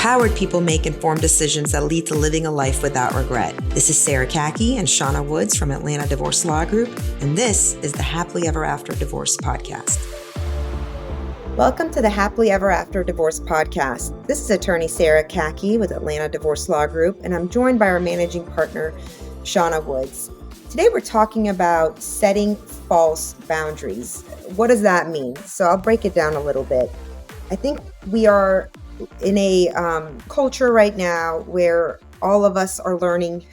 empowered people make informed decisions that lead to living a life without regret. This is Sara Khaki and Shawna Woods from Atlanta Divorce Law Group, and this is the Happily Ever After Divorce Podcast. Welcome to the Happily Ever After Divorce Podcast. This is attorney Sara Khaki with Atlanta Divorce Law Group, and I'm joined by our managing partner, Shawna Woods. Today we're talking about setting false boundaries. What does that mean? So I'll break it down a little bit. I think we are in a culture right now where all of us are learning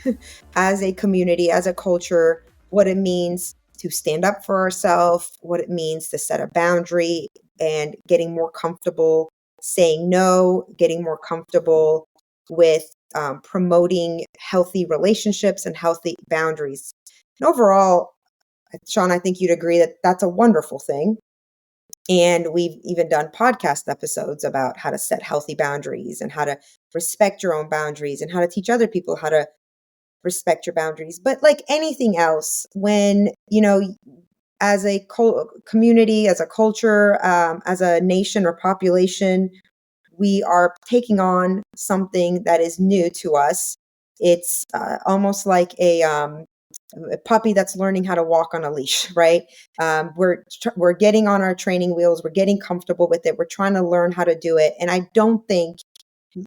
as a community, as a culture, what it means to stand up for ourselves, what it means to set a boundary, and getting more comfortable saying no, getting more comfortable with promoting healthy relationships and healthy boundaries. And overall, Sean, I think you'd agree that that's a wonderful thing. And we've even done podcast episodes about how to set healthy boundaries and how to respect your own boundaries and how to teach other people how to respect your boundaries. But like anything else, when, as a community, as a culture, as a nation or population, we are taking on something that is new to us. It's almost like a puppy that's learning how to walk on a leash, right? We're getting on our training wheels. We're getting comfortable with it. We're trying to learn how to do it. And I don't think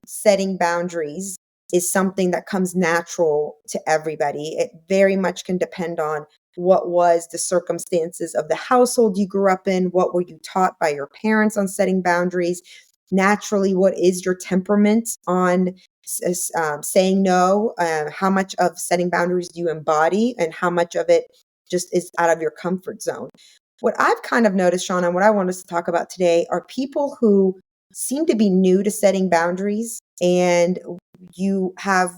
setting boundaries is something that comes natural to everybody. It very much can depend on what was the circumstances of the household you grew up in. What were you taught by your parents on setting boundaries? Naturally, what is your temperament on saying no? How much of setting boundaries do you embody, and how much of it just is out of your comfort zone? What I've kind of noticed, Shauna, and what I want us to talk about today are people who seem to be new to setting boundaries, and you have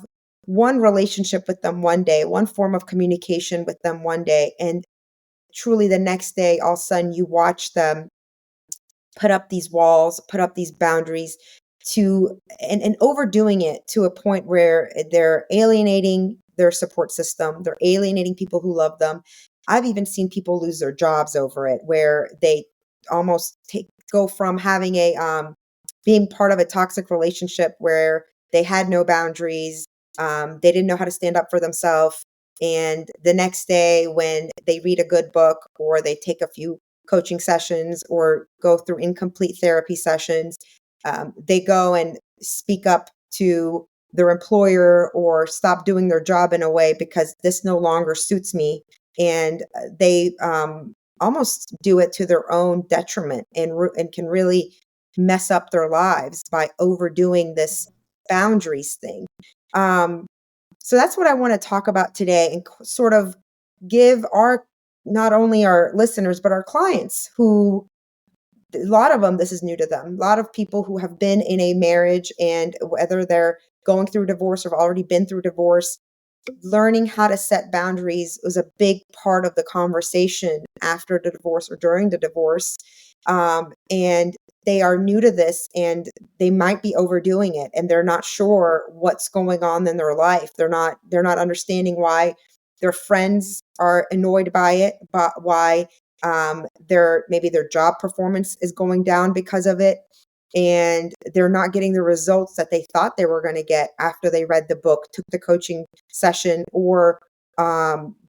one relationship with them one day, one form of communication with them one day, and truly the next day, all of a sudden you watch them put up these walls, put up these boundaries and overdoing it to a point where they're alienating their support system. They're alienating people who love them. I've even seen people lose their jobs over it, where they almost go from having being part of a toxic relationship where they had no boundaries. They didn't know how to stand up for themselves. And the next day when they read a good book or they take a few coaching sessions or go through incomplete therapy sessions, they go and speak up to their employer or stop doing their job in a way because this no longer suits me. And they almost do it to their own detriment and can really mess up their lives by overdoing this boundaries thing. So that's what I want to talk about today and sort of give not only our listeners, but our clients who, a lot of them, this is new to them. A lot of people who have been in a marriage, and whether they're going through divorce or have already been through divorce, learning how to set boundaries was a big part of the conversation after the divorce or during the divorce. And they are new to this and they might be overdoing it and they're not sure what's going on in their life. They're not understanding why their friends are annoyed by it, but why maybe their job performance is going down because of it. And they're not getting the results that they thought they were going to get after they read the book, took the coaching session, or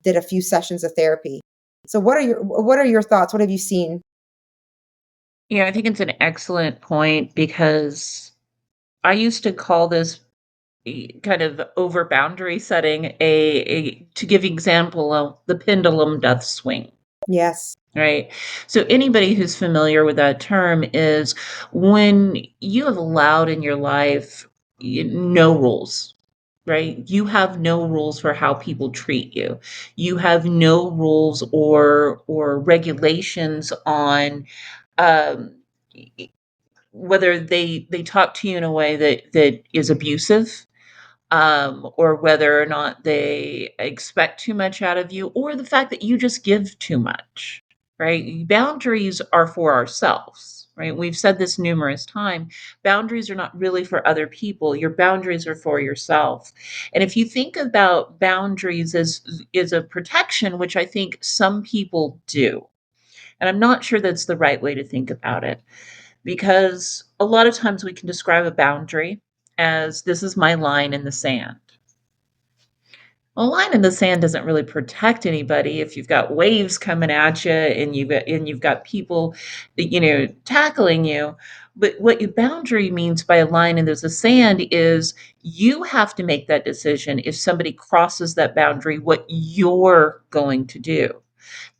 did a few sessions of therapy. So what are your thoughts? What have you seen? Yeah, I think it's an excellent point because I used to call this kind of over boundary setting to give example of the pendulum doth swing. Yes. Right. So anybody who's familiar with that term is when you have allowed in your life no rules, right? You have no rules for how people treat you. You have no rules or regulations on um, whether they talk to you in a way that is abusive, or whether or not they expect too much out of you, or the fact that you just give too much, right? Boundaries are for ourselves, right? We've said this numerous times. Boundaries are not really for other people. Your boundaries are for yourself. And if you think about boundaries as a protection, which I think some people do, and I'm not sure that's the right way to think about it, because a lot of times we can describe a boundary as this is my line in the sand. A line in the sand doesn't really protect anybody if you've got waves coming at you and you've got people, tackling you. But what your boundary means by a line in the sand is you have to make that decision if somebody crosses that boundary, what you're going to do.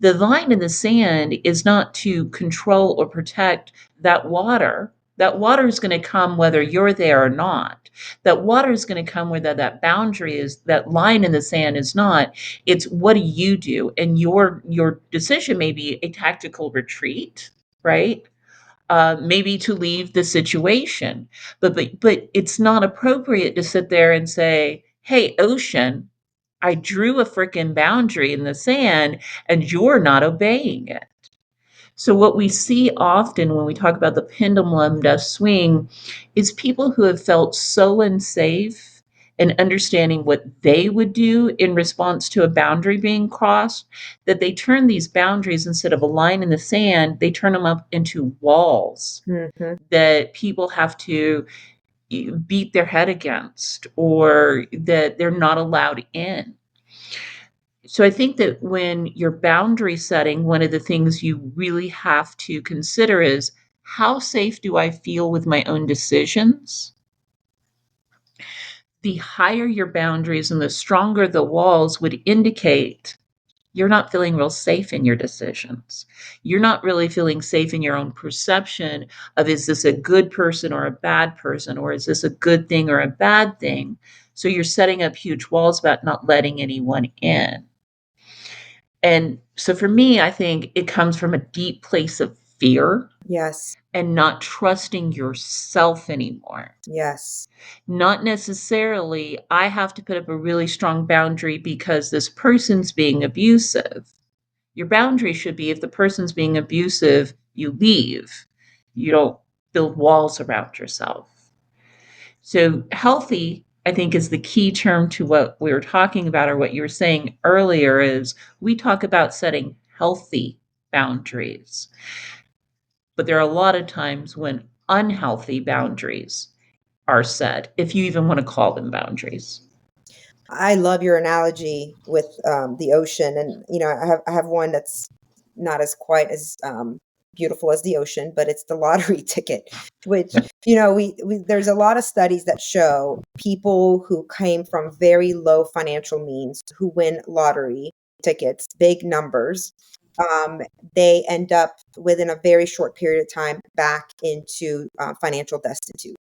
The line in the sand is not to control or protect that water. That water is going to come whether you're there or not. That water is going to come whether that boundary is, that line in the sand is not. It's what do you do? And your decision may be a tactical retreat, right? Maybe to leave the situation. But it's not appropriate to sit there and say, "Hey, ocean, I drew a freaking boundary in the sand and you're not obeying it." So, what we see often when we talk about the pendulum does swing is people who have felt so unsafe and understanding what they would do in response to a boundary being crossed that they turn these boundaries instead of a line in the sand, they turn them up into walls Hmm. that people have to beat their head against or that they're not allowed in. So I think that when you're boundary setting, one of the things you really have to consider is how safe do I feel with my own decisions? The higher your boundaries and the stronger the walls would indicate you're not feeling real safe in your decisions. You're not really feeling safe in your own perception of is this a good person or a bad person, or is this a good thing or a bad thing? So you're setting up huge walls about not letting anyone in. And so for me, I think it comes from a deep place of fear Yes. and not trusting yourself anymore. Yes. Not necessarily, I have to put up a really strong boundary because this person's being abusive. Your boundary should be if the person's being abusive, you leave. You don't build walls around yourself. So, healthy, I think, is the key term to what we were talking about, or what you were saying earlier. Is we talk about setting healthy boundaries, but there are a lot of times when unhealthy boundaries are set, if you even want to call them boundaries. I love your analogy with the ocean, and I have one that's not as quite as beautiful as the ocean, but it's the lottery ticket. Which we there's a lot of studies that show people who came from very low financial means who win lottery tickets, big numbers. Um, they end up within a very short period of time back into financial destitute.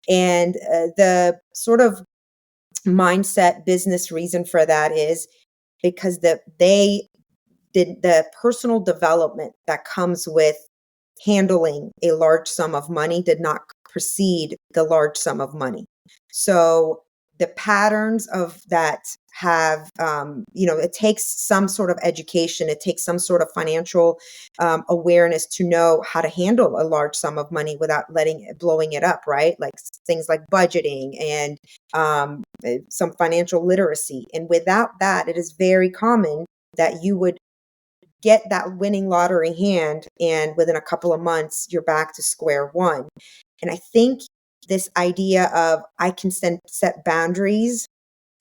And the sort of mindset business reason for that is because they did the personal development that comes with handling a large sum of money did not precede the large sum of money. So the patterns of that have, it takes some sort of education, it takes some sort of financial awareness to know how to handle a large sum of money without blowing it up, right? Like things like budgeting and some financial literacy. And without that, it is very common that you would get that winning lottery hand and within a couple of months you're back to square one. And I think this idea of I can set boundaries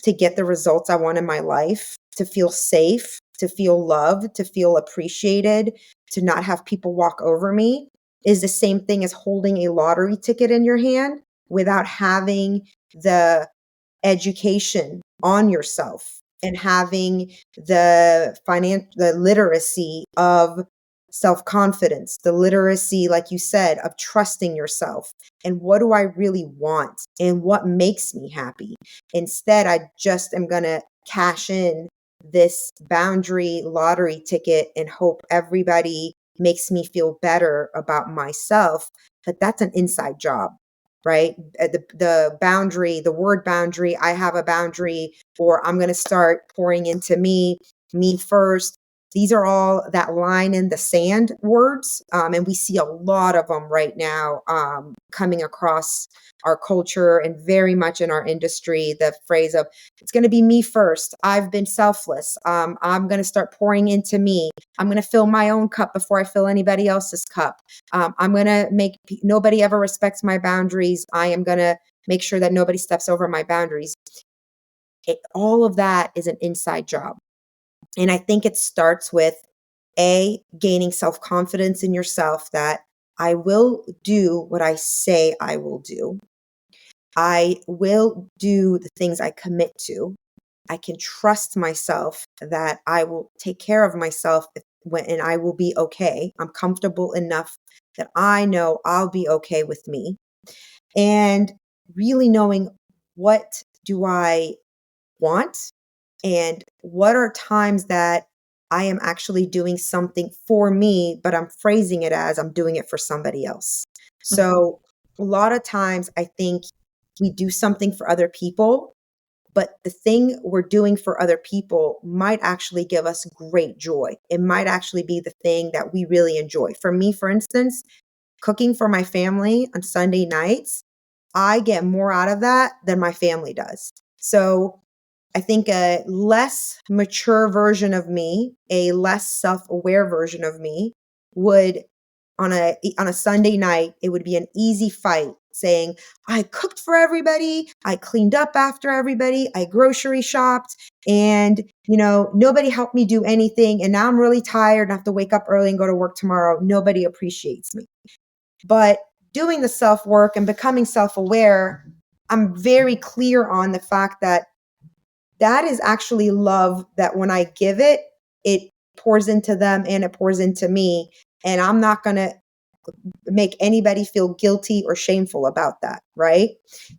to get the results I want in my life, to feel safe, to feel loved, to feel appreciated, to not have people walk over me, is the same thing as holding a lottery ticket in your hand without having the education on yourself and having the literacy of self-confidence, the literacy, like you said, of trusting yourself and what do I really want and what makes me happy. Instead, I just am going to cash in this boundary lottery ticket and hope everybody makes me feel better about myself. But that's an inside job, right? The boundary, the word boundary, I have a boundary, or I'm going to start pouring into me first. These are all that line in the sand words. And we see a lot of them right now coming across our culture and very much in our industry. The phrase of it's going to be me first. I've been selfless. I'm going to start pouring into me. I'm going to fill my own cup before I fill anybody else's cup. I'm going to make nobody ever respects my boundaries. I am going to make sure that nobody steps over my boundaries. All of that is an inside job. And I think it starts with gaining self confidence in yourself that I will do what I say I will do. I will do the things I commit to. I can trust myself that I will take care of myself and I will be okay. I'm comfortable enough that I know I'll be okay with me. And really knowing, what do I want, and what are times that I am actually doing something for me, but I'm phrasing it as I'm doing it for somebody else. Mhm. So a lot of times I think we do something for other people, but the thing we're doing for other people might actually give us great joy. It might actually be the thing that we really enjoy. For me, for instance, cooking for my family on Sunday nights, I get more out of that than my family does. So I think a less mature version of me, a less self-aware version of me would, on a Sunday night, it would be an easy fight saying, I cooked for everybody, I cleaned up after everybody, I grocery shopped, and nobody helped me do anything, and now I'm really tired and I have to wake up early and go to work tomorrow. Nobody appreciates me. But doing the self-work and becoming self-aware, I'm very clear on the fact that that is actually love, that when I give it, it pours into them and it pours into me. And I'm not going to make anybody feel guilty or shameful about that, right?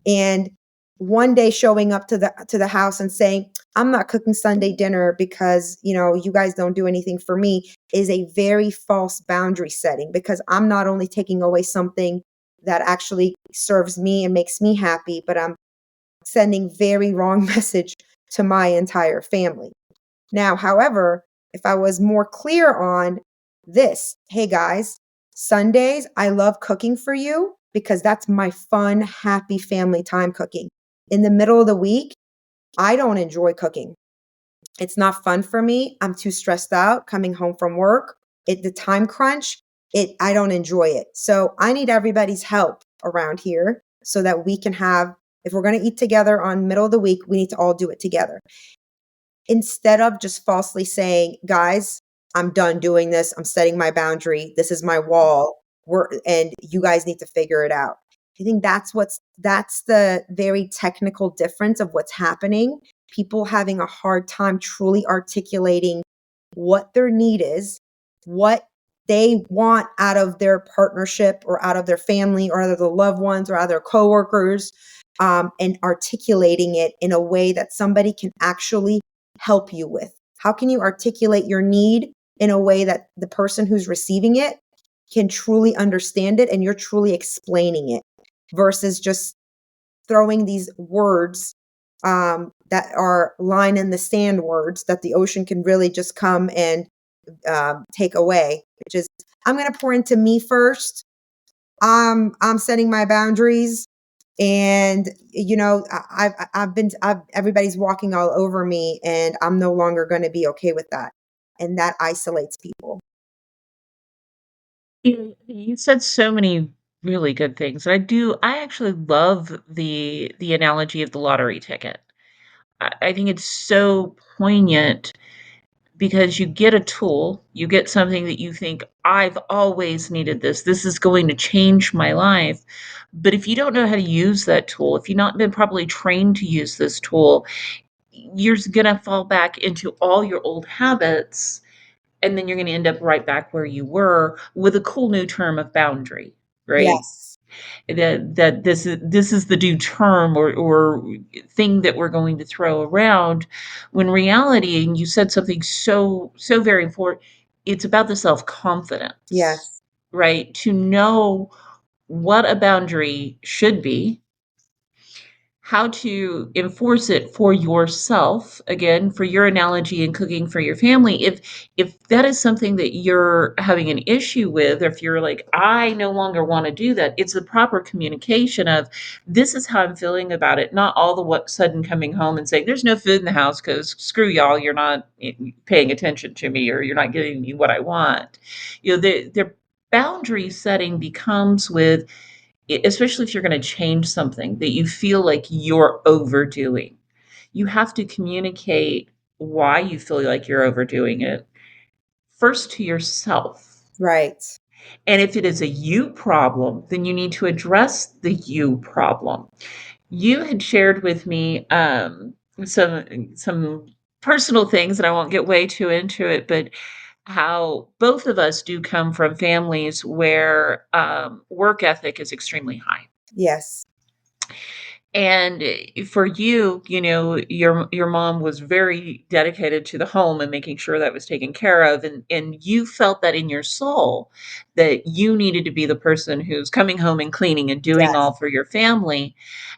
And one day showing up to the house and saying, I'm not cooking Sunday dinner because, you guys don't do anything for me, is a very false boundary setting, because I'm not only taking away something that actually serves me and makes me happy, but I'm sending very wrong message to my entire family. Now, however, if I was more clear on this, hey guys, Sundays, I love cooking for you because that's my fun, happy family time cooking. In the middle of the week, I don't enjoy cooking. It's not fun for me. I'm too stressed out coming home from work. The time crunch, I don't enjoy it. So I need everybody's help around here so that we can have, if we're going to eat together on middle of the week, we need to all do it together. Instead of just falsely saying, guys, I'm done doing this. I'm setting my boundary. This is my wall. And you guys need to figure it out. I think that's the very technical difference of what's happening. People having a hard time truly articulating what their need is, what they want out of their partnership or out of their family or out of the loved ones or out of their coworkers, and articulating it in a way that somebody can actually help you with. How can you articulate your need in a way that the person who's receiving it can truly understand it and you're truly explaining it, versus just throwing these words, that are line in the sand words that the ocean can really just come and take away, which is, I'm going to pour into me first. I'm setting my boundaries, and everybody's walking all over me, and I'm no longer going to be okay with that, and that isolates people. You said so many really good things. I actually love the analogy of the lottery ticket. I think it's so poignant because you get a tool, you get something that you think, I've always needed this. This is going to change my life. But if you don't know how to use that tool, if you've not been properly trained to use this tool, you're going to fall back into all your old habits. And then you're going to end up right back where you were with a cool new term of boundary, right? Yes. That this is the new term or thing that we're going to throw around, when reality, and you said something so very important, it's about the self-confidence, Yes. right? To know what a boundary should be, how to enforce it for yourself, again, for your analogy in cooking for your family. If that is something that you're having an issue with, or if you're like, I no longer want to do that, it's the proper communication of, this is how I'm feeling about it, not all the what sudden coming home and saying there's no food in the house because screw y'all, you're not paying attention to me, or you're not giving me what I want. The boundary setting becomes with, especially if you're going to change something that you feel like you're overdoing, you have to communicate why you feel like you're overdoing it first to yourself. Right. And if it is a you problem, then you need to address the you problem. You had shared with me some personal things, and I won't get way too into it, but how both of us do come from families where work ethic is extremely high. Yes. And for you, your mom was very dedicated to the home and making sure that was taken care of, and you felt that in your soul that you needed to be the person who's coming home and cleaning and doing Yes. all for your family.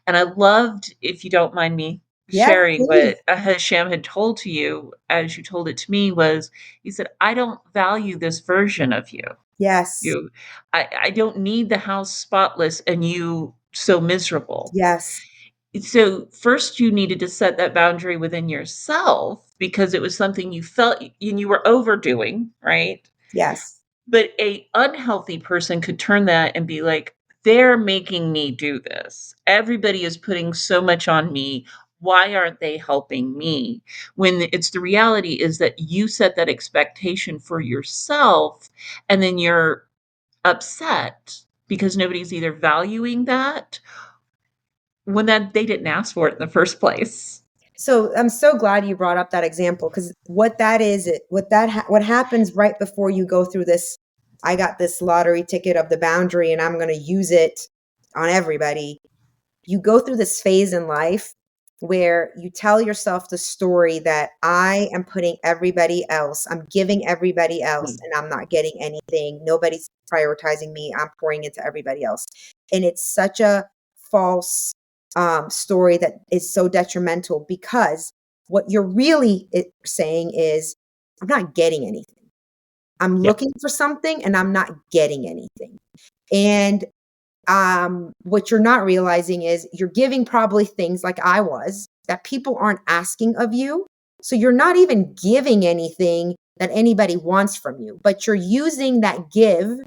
And I loved, if you don't mind me Yes, sharing, please. what Hashem had told to you as you told it to me was, he said, I don't value this version of you. Yes. You, I don't need the house spotless and you so miserable. Yes. So first you needed to set that boundary within yourself because it was something you felt and you were overdoing, right? Yes. But a unhealthy person could turn that and be like, they're making me do this. Everybody is putting so much on me. Why aren't they helping me? When it's the reality is that you set that expectation for yourself and then you're upset because nobody's either valuing that when that they didn't ask for it in the first place. So I'm so glad you brought up that example, because what that is, what happens right before you go through this, I got this lottery ticket of the boundary and I'm going to use it on everybody. You go through this phase in life where you tell yourself the story that I am putting everybody else, I'm giving everybody else, Mm. and I'm not getting anything. Nobody's prioritizing me. I'm pouring into everybody else. And it's such a false story that is so detrimental, because what you're really saying is, I'm not getting anything. I'm Yeah. looking for something and I'm not getting anything. And what you're not realizing is you're giving probably things, like I was, that people aren't asking of you. So you're not even giving anything that anybody wants from you, but you're using that give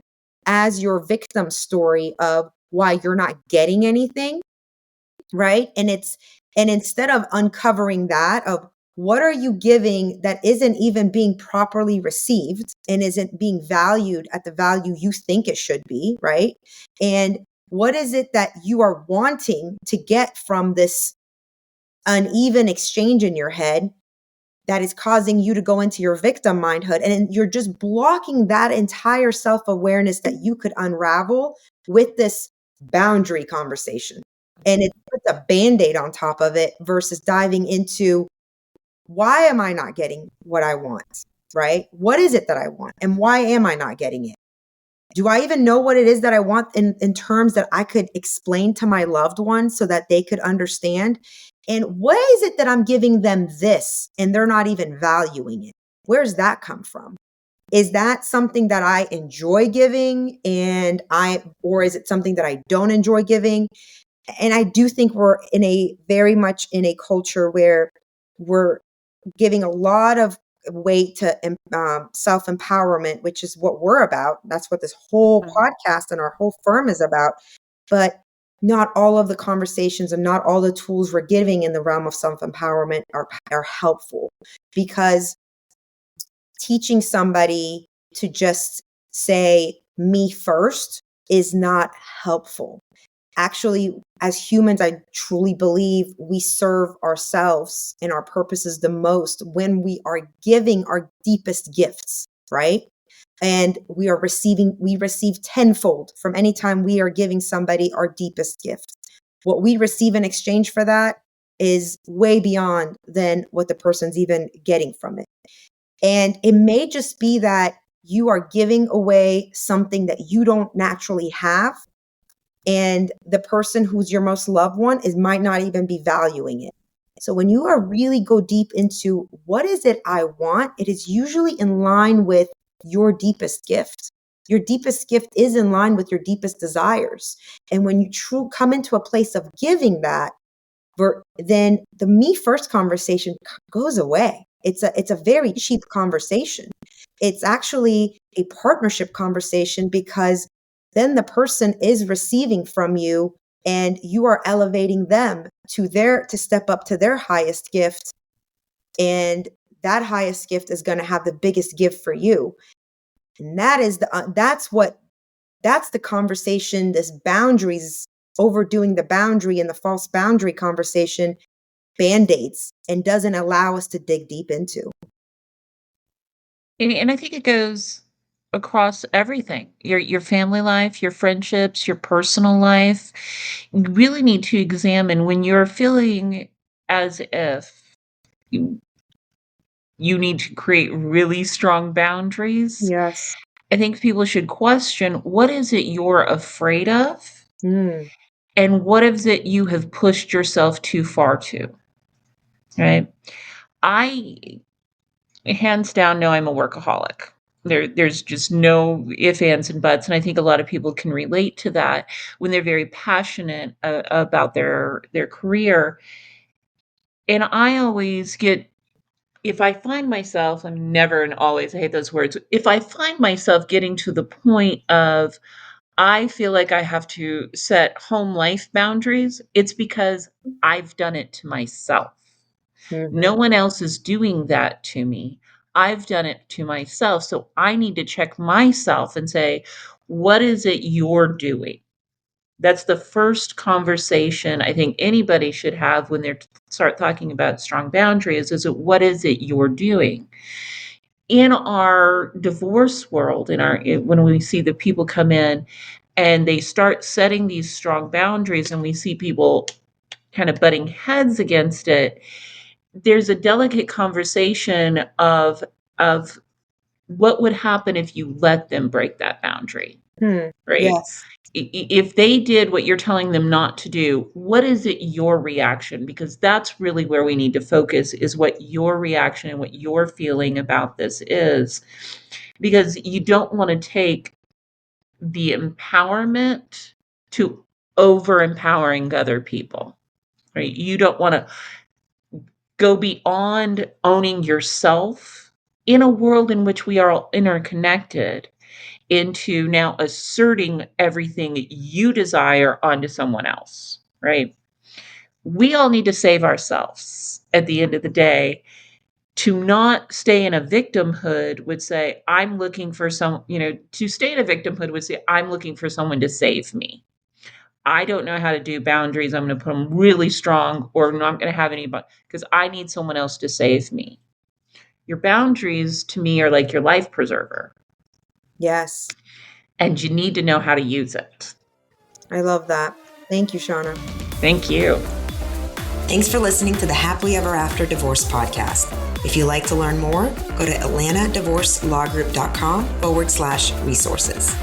as your victim story of why you're not getting anything. Right. And instead of uncovering that, of what are you giving that isn't even being properly received and isn't being valued at the value you think it should be, right? And what is it that you are wanting to get from this uneven exchange in your head that is causing you to go into your victim mindhood? And you're just blocking that entire self-awareness that you could unravel with this boundary conversation. And it puts a band-aid on top of it versus diving into, why am I not getting what I want? Right? What is it that I want? And why am I not getting it? Do I even know what it is that I want in terms that I could explain to my loved ones so that they could understand? And what is it that I'm giving them this and they're not even valuing it? Where's that come from? Is that something that I enjoy giving or is it something that I don't enjoy giving? And I do think we're very much in a culture where we're giving a lot of weight to self empowerment, which is what we're about. That's what this whole Mhm. podcast and our whole firm is about. But not all of the conversations and not all the tools we're giving in the realm of self empowerment are helpful, because teaching somebody to just say me first is not helpful. Actually, as humans, I truly believe we serve ourselves and our purposes the most when we are giving our deepest gifts, right? And we receive tenfold from any time we are giving somebody our deepest gift. What we receive in exchange for that is way beyond than what the person's even getting from it. And it may just be that you are giving away something that you don't naturally have, and the person who's your most loved one might not even be valuing it. So when you are really go deep into what is it I want, it is usually in line with your deepest gift. Your deepest gift is in line with your deepest desires. And when you come into a place of giving that, then the me first conversation goes away. It's a very cheap conversation. It's actually a partnership conversation, because then the person is receiving from you, and you are elevating them to step up to their highest gift. And that highest gift is going to have the biggest gift for you. And that's the conversation, this boundaries, overdoing the boundary and the false boundary conversation band-aids and doesn't allow us to dig deep into. And I think it goes across everything. Your family life, your friendships, your personal life. You really need to examine when you're feeling as if you you need to create really strong boundaries. Yes. I think people should question, what is it you're afraid of? Mm. And what is it you have pushed yourself too far to? Right? I hands down know I'm a workaholic. There's just no ifs, ands, and buts, and I think a lot of people can relate to that when they're very passionate about their career. And I always get, if I find myself, I'm never and always, I hate those words. If I find myself getting to the point of I feel like I have to set home life boundaries, it's because I've done it to myself. No Mhm. one else is doing that to me. I've done it to myself. So I need to check myself and say, what is it you're doing? That's the first conversation I think anybody should have when they start talking about strong boundaries is what is it you're doing? In our divorce world, when we see the people come in and they start setting these strong boundaries and we see people kind of butting heads against it, there's a delicate conversation of what would happen if you let them break that boundary, Hmm. right? Yes. If they did what you're telling them not to do, what is it your reaction? Because that's really where we need to focus is what your reaction and what you're feeling about this is. Because you don't want to take the empowerment to over empowering other people, right? You don't want to go beyond owning yourself in a world in which we are all interconnected into now asserting everything you desire onto someone else, right? We all need to save ourselves at the end of the day. To not stay in a victimhood would say, I'm looking for to stay in a victimhood would say, I'm looking for someone to save me. I don't know how to do boundaries. I'm going to put them really strong, or I'm not going to have anybody because I need someone else to save me. Your boundaries to me are like your life preserver, Yes. and you need to know how to use it. I love that. Thank you, Shawna. Thank you. Thanks for listening to the Happily Ever After Divorce podcast. If you'd like to learn more, go to atlantadivorcelawgroup.com/resources.